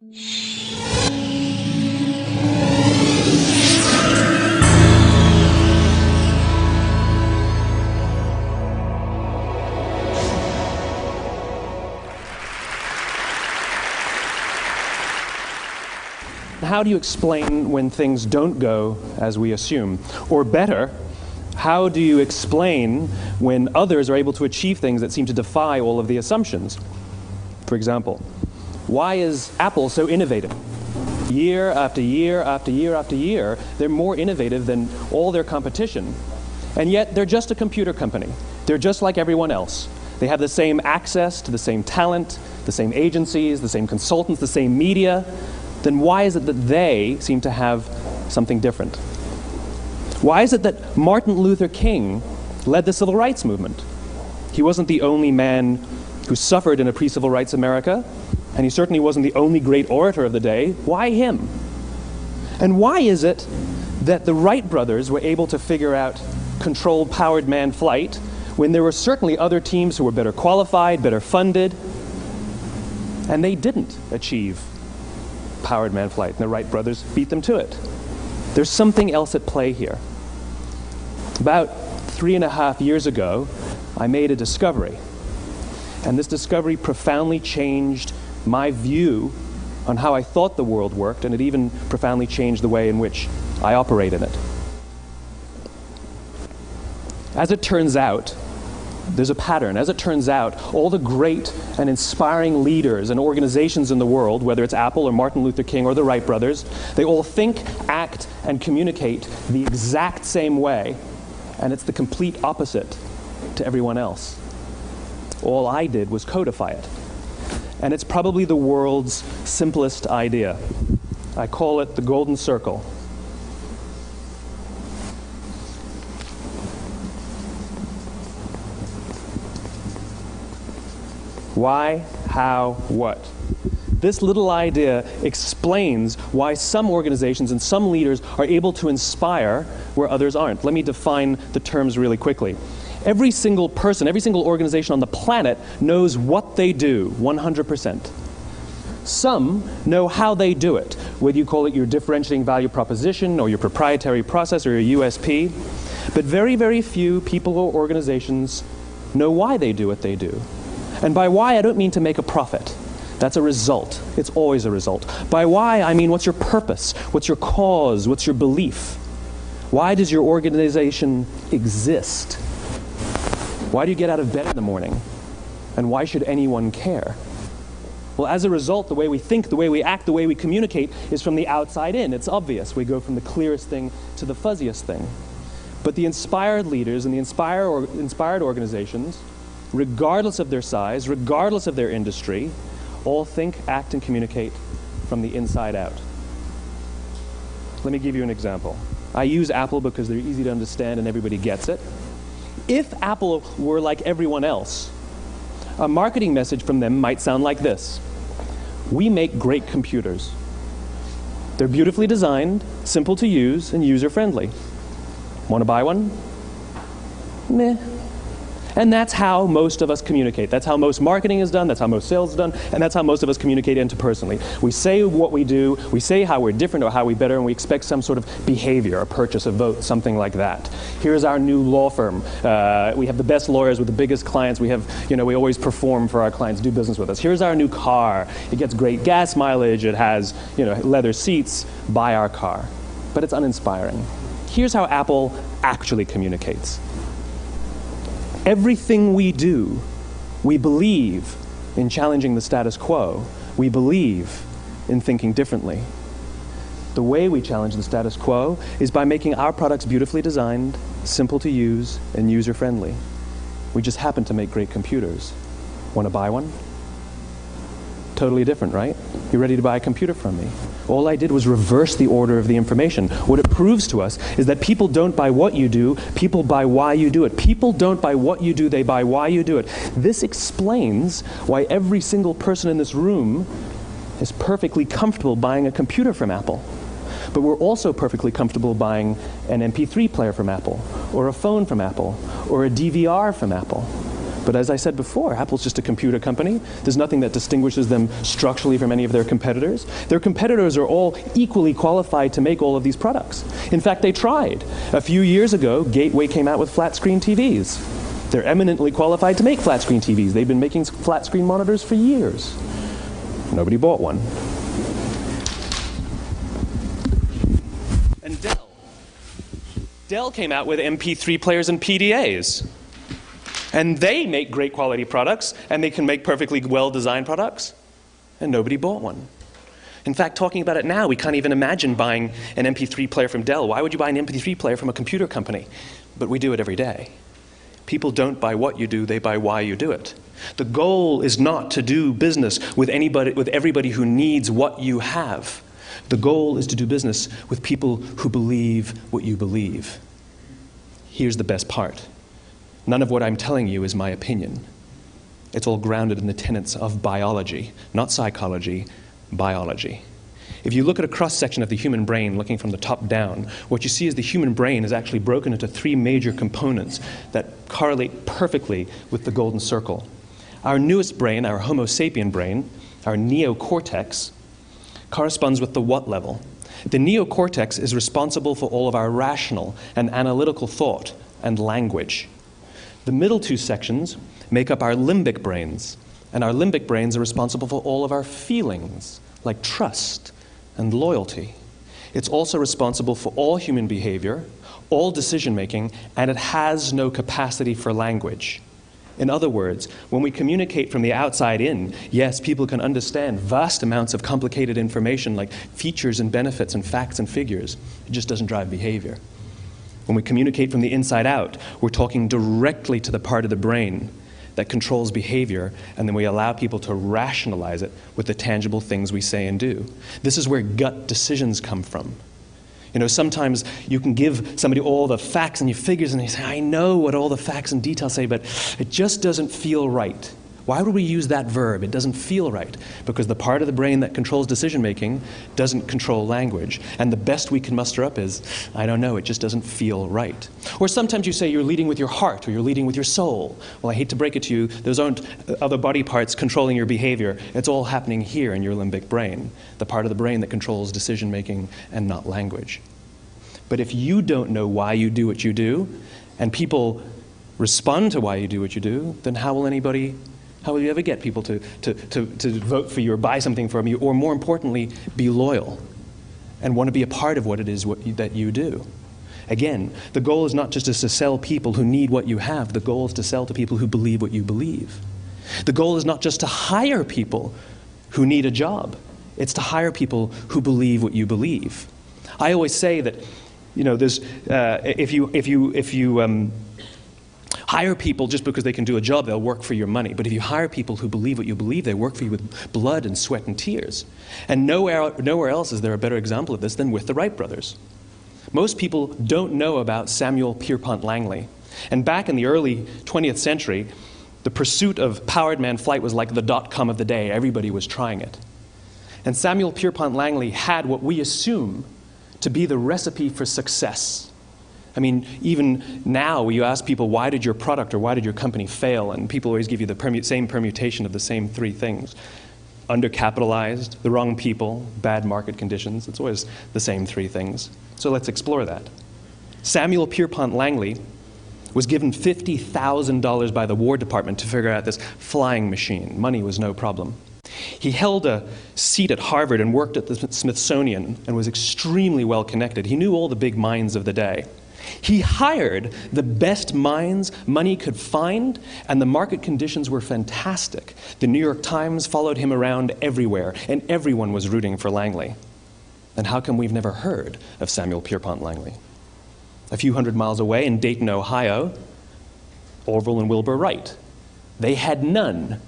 How do you explain when things don't go as we assume? Or better, how do you explain when others are able to achieve things that seem to defy all of the assumptions? For example, why is Apple so innovative? Year after year after year after year, they're more innovative than all their competition. And yet, they're just a computer company. They're just like everyone else. They have the same access to the same talent, the same agencies, the same consultants, the same media. Then why is it that they seem to have something different? Why is it that Martin Luther King led the civil rights movement? He wasn't the only man who suffered in a pre-civil rights America, and he certainly wasn't the only great orator of the day. Why him? And why is it that the Wright brothers were able to figure out controlled powered manned flight when there were certainly other teams who were better qualified, better funded, and they didn't achieve powered manned flight, and the Wright brothers beat them to it? There's something else at play here. About 3.5 years ago, I made a discovery. And this discovery profoundly changed my view on how I thought the world worked, and it even profoundly changed the way in which I operate in it. As it turns out, there's a pattern. As it turns out, all the great and inspiring leaders and organizations in the world, whether it's Apple or Martin Luther King or the Wright brothers, they all think, act, and communicate the exact same way, and it's the complete opposite to everyone else. All I did was codify it. And it's probably the world's simplest idea. I call it the golden circle. Why, how, what? This little idea explains why some organizations and some leaders are able to inspire where others aren't. Let me define the terms really quickly. Every single person, every single organization on the planet knows what they do, 100%. Some know how they do it, whether you call it your differentiating value proposition or your proprietary process or your USP. But very, very few people or organizations know why they do what they do. And by why, I don't mean to make a profit. That's a result. It's always a result. By why, I mean what's your purpose? What's your cause? What's your belief? Why does your organization exist? Why do you get out of bed in the morning? And why should anyone care? Well, as a result, the way we think, the way we act, the way we communicate is from the outside in. It's obvious. We go from the clearest thing to the fuzziest thing. But the inspired leaders and the inspired organizations, regardless of their size, regardless of their industry, all think, act, and communicate from the inside out. Let me give you an example. I use Apple because they're easy to understand and everybody gets it. If Apple were like everyone else, a marketing message from them might sound like this. We make great computers. They're beautifully designed, simple to use, and user-friendly. Want to buy one? Meh. And that's how most of us communicate. That's how most marketing is done, that's how most sales is done, and that's how most of us communicate interpersonally. We say what we do, we say how we're different or how we better, and we expect some sort of behavior, a purchase, a vote, something like that. Here's our new law firm. We have the best lawyers with the biggest clients. We have, we always perform for our clients, do business with us. Here's our new car. It gets great gas mileage. It has, leather seats. Buy our car. But it's uninspiring. Here's how Apple actually communicates. Everything we do, we believe in challenging the status quo. We believe in thinking differently. The way we challenge the status quo is by making our products beautifully designed, simple to use, and user-friendly. We just happen to make great computers. Want to buy one? Totally different, right? You're ready to buy a computer from me. All I did was reverse the order of the information. What it proves to us is that people don't buy what you do, people buy why you do it. People don't buy what you do, they buy why you do it. This explains why every single person in this room is perfectly comfortable buying a computer from Apple. But we're also perfectly comfortable buying an MP3 player from Apple, or a phone from Apple, or a DVR from Apple. But as I said before, Apple's just a computer company. There's nothing that distinguishes them structurally from any of their competitors. Their competitors are all equally qualified to make all of these products. In fact, they tried. A few years ago, Gateway came out with flat-screen TVs. They're eminently qualified to make flat-screen TVs. They've been making flat-screen monitors for years. Nobody bought one. And Dell came out with MP3 players and PDAs. And they make great quality products, and they can make perfectly well-designed products, and nobody bought one. In fact, talking about it now, we can't even imagine buying an MP3 player from Dell. Why would you buy an MP3 player from a computer company? But we do it every day. People don't buy what you do, they buy why you do it. The goal is not to do business with everybody who needs what you have. The goal is to do business with people who believe what you believe. Here's the best part. None of what I'm telling you is my opinion. It's all grounded in the tenets of biology, not psychology, biology. If you look at a cross-section of the human brain, looking from the top down, what you see is the human brain is actually broken into three major components that correlate perfectly with the golden circle. Our newest brain, our Homo sapien brain, our neocortex, corresponds with the what level. The neocortex is responsible for all of our rational and analytical thought and language. The middle two sections make up our limbic brains, and our limbic brains are responsible for all of our feelings, like trust and loyalty. It's also responsible for all human behavior, all decision-making, and it has no capacity for language. In other words, when we communicate from the outside in, yes, people can understand vast amounts of complicated information like features and benefits and facts and figures. It just doesn't drive behavior. When we communicate from the inside out, we're talking directly to the part of the brain that controls behavior, and then we allow people to rationalize it with the tangible things we say and do. This is where gut decisions come from. You know, sometimes you can give somebody all the facts and your figures, and they say, I know what all the facts and details say, but it just doesn't feel right. Why would we use that verb? It doesn't feel right. Because the part of the brain that controls decision-making doesn't control language. And the best we can muster up is, I don't know, it just doesn't feel right. Or sometimes you say you're leading with your heart or you're leading with your soul. Well, I hate to break it to you, those aren't other body parts controlling your behavior. It's all happening here in your limbic brain, the part of the brain that controls decision-making and not language. But if you don't know why you do what you do, and people respond to why you do what you do, then how will you ever get people to vote for you or buy something from you, or more importantly, be loyal and want to be a part of what it is that you do? Again, the goal is not just to sell people who need what you have. The goal is to sell to people who believe what you believe. The goal is not just to hire people who need a job. It's to hire people who believe what you believe. I always say that, you know, there's if you hire people just because they can do a job, they'll work for your money. But if you hire people who believe what you believe, they work for you with blood and sweat and tears. And nowhere else is there a better example of this than with the Wright brothers. Most people don't know about Samuel Pierpont Langley. And back in the early 20th century, the pursuit of powered man flight was like the .com of the day. Everybody was trying it. And Samuel Pierpont Langley had what we assume to be the recipe for success. I mean, even now, you ask people, why did your product or why did your company fail? And people always give you the same permutation of the same three things. Undercapitalized, the wrong people, bad market conditions. It's always the same three things. So let's explore that. Samuel Pierpont Langley was given $50,000 by the War Department to figure out this flying machine. Money was no problem. He held a seat at Harvard and worked at the Smithsonian and was extremely well connected. He knew all the big minds of the day. He hired the best minds money could find, and the market conditions were fantastic. The New York Times followed him around everywhere, and everyone was rooting for Langley. And how come we've never heard of Samuel Pierpont Langley? A few hundred miles away in Dayton, Ohio, Orville and Wilbur Wright. They had none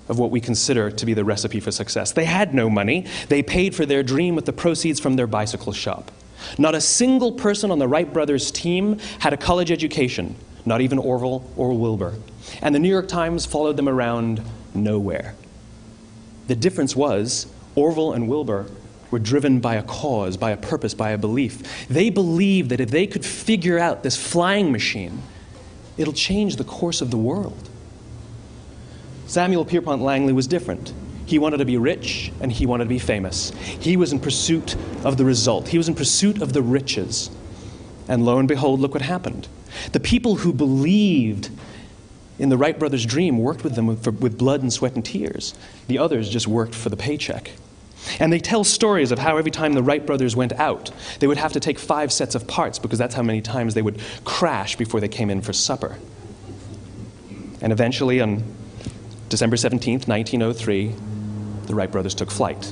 of what we consider to be the recipe for success. They had no money. They paid for their dream with the proceeds from their bicycle shop. Not a single person on the Wright brothers' team had a college education, not even Orville or Wilbur. And the New York Times followed them around nowhere. The difference was Orville and Wilbur were driven by a cause, by a purpose, by a belief. They believed that if they could figure out this flying machine, it'll change the course of the world. Samuel Pierpont Langley was different. He wanted to be rich, and he wanted to be famous. He was in pursuit of the result. He was in pursuit of the riches. And lo and behold, look what happened. The people who believed in the Wright brothers' dream worked with them with blood and sweat and tears. The others just worked for the paycheck. And they tell stories of how every time the Wright brothers went out, they would have to take 5 sets of parts because that's how many times they would crash before they came in for supper. And eventually, on December 17th, 1903, the Wright brothers took flight.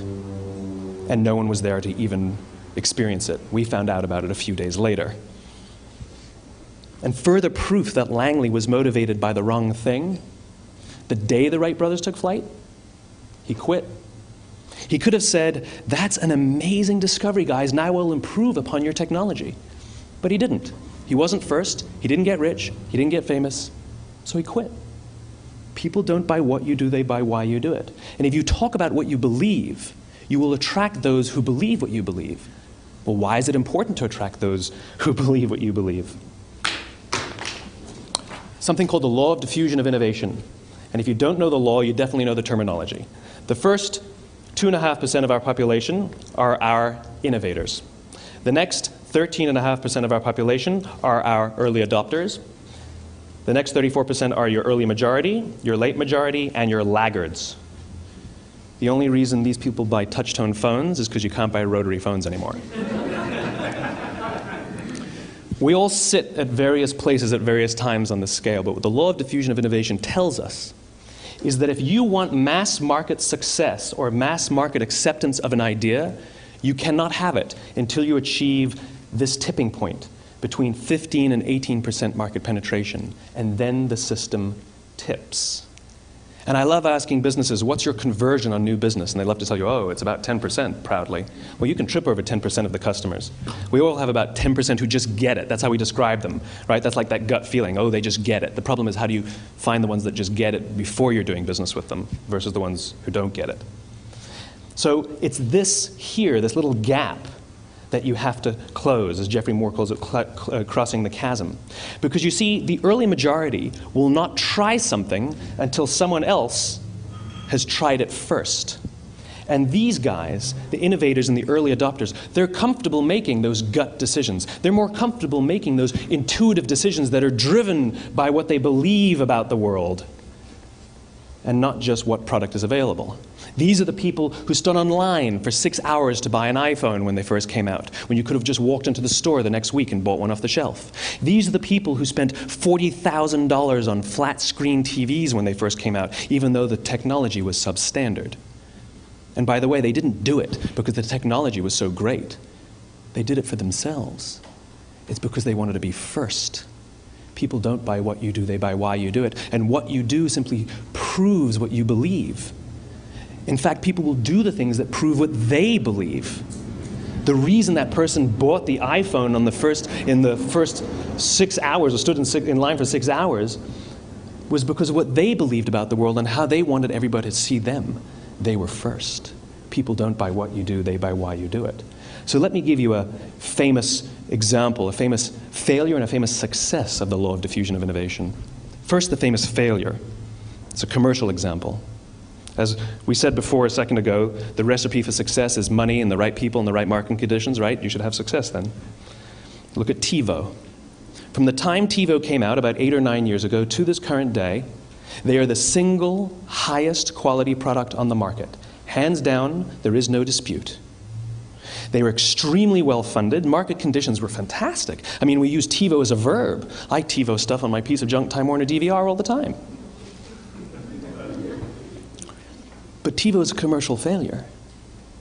And no one was there to even experience it. We found out about it a few days later. And further proof that Langley was motivated by the wrong thing, the day the Wright brothers took flight, he quit. He could have said, "That's an amazing discovery, guys. Now we'll improve upon your technology." But he didn't. He wasn't first. He didn't get rich. He didn't get famous. So he quit. People don't buy what you do, they buy why you do it. And if you talk about what you believe, you will attract those who believe what you believe. Well, why is it important to attract those who believe what you believe? Something called the law of diffusion of innovation. And if you don't know the law, you definitely know the terminology. The first 2.5% of our population are our innovators. The next 13.5% of our population are our early adopters. The next 34% are your early majority, your late majority, and your laggards. The only reason these people buy touch-tone phones is because you can't buy rotary phones anymore. We all sit at various places at various times on the scale, but what the law of diffusion of innovation tells us is that if you want mass market success or mass market acceptance of an idea, you cannot have it until you achieve this tipping point between 15 and 18% market penetration, and then the system tips. And I love asking businesses, what's your conversion on new business? And they love to tell you, oh, it's about 10%, proudly. Well, you can trip over 10% of the customers. We all have about 10% who just get it. That's how we describe them, right? That's like that gut feeling, oh, they just get it. The problem is, how do you find the ones that just get it before you're doing business with them versus the ones who don't get it? So it's this here, this little gap, that you have to close, as Geoffrey Moore calls it, crossing the chasm. Because you see, the early majority will not try something until someone else has tried it first. And these guys, the innovators and the early adopters, they're comfortable making those gut decisions. They're more comfortable making those intuitive decisions that are driven by what they believe about the world, and not just what product is available. These are the people who stood online for 6 hours to buy an iPhone when they first came out, when you could have just walked into the store the next week and bought one off the shelf. These are the people who spent $40,000 on flat-screen TVs when they first came out, even though the technology was substandard. And by the way, they didn't do it because the technology was so great. They did it for themselves. It's because they wanted to be first. People don't buy what you do, they buy why you do it. And what you do simply proves what you believe. In fact, people will do the things that prove what they believe. The reason that person bought the iPhone in the first 6 hours, or stood in line for 6 hours, was because of what they believed about the world and how they wanted everybody to see them. They were first. People don't buy what you do, they buy why you do it. So let me give you a famous example, a famous failure and a famous success of the law of diffusion of innovation. First, the famous failure. It's a commercial example. As we said before a second ago, the recipe for success is money and the right people and the right marketing conditions, right? You should have success then. Look at TiVo. From the time TiVo came out about 8 or 9 years ago to this current day, they are the single highest quality product on the market. Hands down, there is no dispute. They were extremely well funded. Market conditions were fantastic. I mean, we use TiVo as a verb. I TiVo stuff on my piece of junk Time Warner DVR all the time. But TiVo is a commercial failure.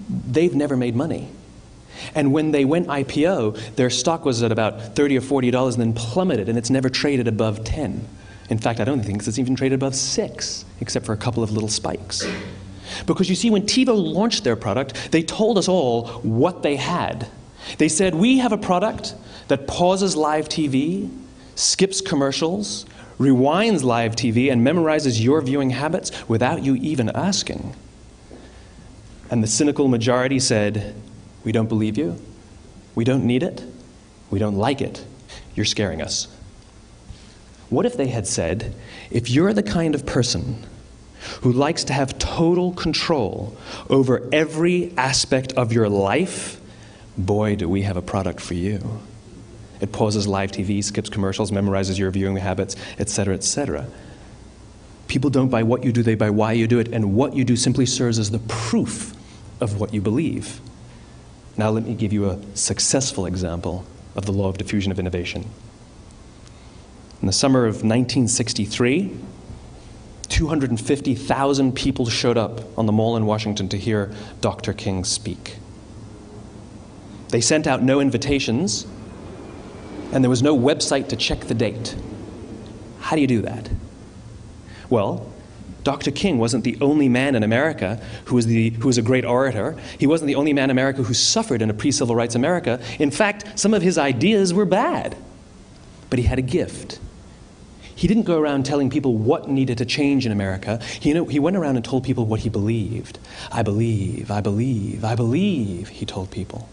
They've never made money. And when they went IPO, their stock was at about $30 or $40 and then plummeted, and it's never traded above 10. In fact, I don't think it's even traded above 6, except for a couple of little spikes. Because you see, when TiVo launched their product, they told us all what they had. They said, we have a product that pauses live TV, skips commercials, rewinds live TV, and memorizes your viewing habits without you even asking. And the cynical majority said, we don't believe you, we don't need it, we don't like it, you're scaring us. What if they had said, if you're the kind of person who likes to have total control over every aspect of your life, boy, do we have a product for you. It pauses live TV, skips commercials, memorizes your viewing habits, etc., etc. People don't buy what you do, they buy why you do it, and what you do simply serves as the proof of what you believe. Now let me give you a successful example of the law of diffusion of innovation. In the summer of 1963, 250,000 people showed up on the Mall in Washington to hear Dr. King speak. They sent out no invitations, and there was no website to check the date. How do you do that? Well, Dr. King wasn't the only man in America who was a great orator. He wasn't the only man in America who suffered in a pre-civil rights America. In fact, some of his ideas were bad. But he had a gift. He didn't go around telling people what needed to change in America. He went around and told people what he believed. I believe, I believe, I believe, he told people.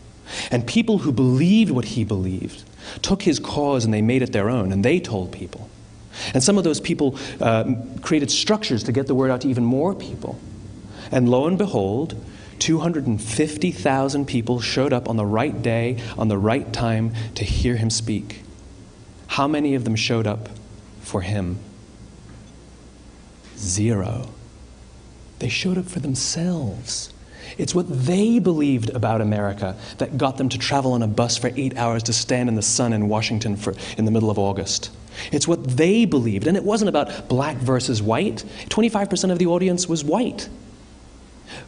And people who believed what he believed took his cause and they made it their own, and they told people. And some of those people created structures to get the word out to even more people. And lo and behold, 250,000 people showed up on the right day, on the right time to hear him speak. How many of them showed up for him? 0. They showed up for themselves. It's what they believed about America that got them to travel on a bus for 8 hours to stand in the sun in Washington in the middle of August. It's what they believed, and it wasn't about black versus white. 25% of the audience was white.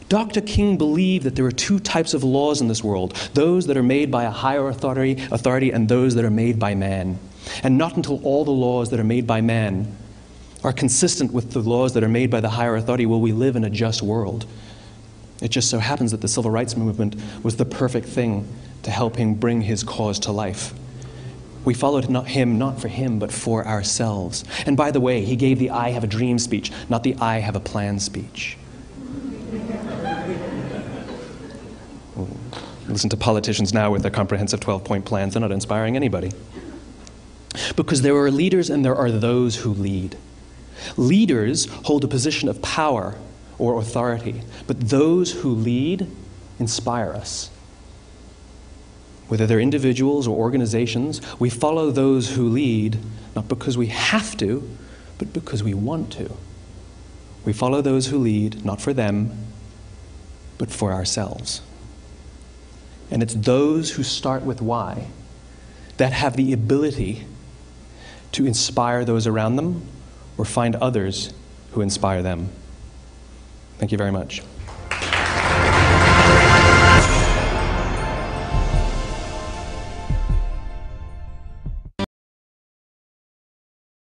Dr. King believed that there are 2 types of laws in this world, those that are made by a higher authority and those that are made by man. And not until all the laws that are made by man are consistent with the laws that are made by the higher authority will we live in a just world. It just so happens that the civil rights movement was the perfect thing to help him bring his cause to life. We followed him not for him, but for ourselves. And by the way, he gave the I have a dream speech, not the I have a plan speech. Listen to politicians now with their comprehensive 12-point plans. They're not inspiring anybody. Because there are leaders and there are those who lead. Leaders hold a position of power or authority, but those who lead inspire us. Whether they're individuals or organizations, we follow those who lead not because we have to, but because we want to. We follow those who lead not for them, but for ourselves. And it's those who start with why that have the ability to inspire those around them or find others who inspire them. Thank you very much.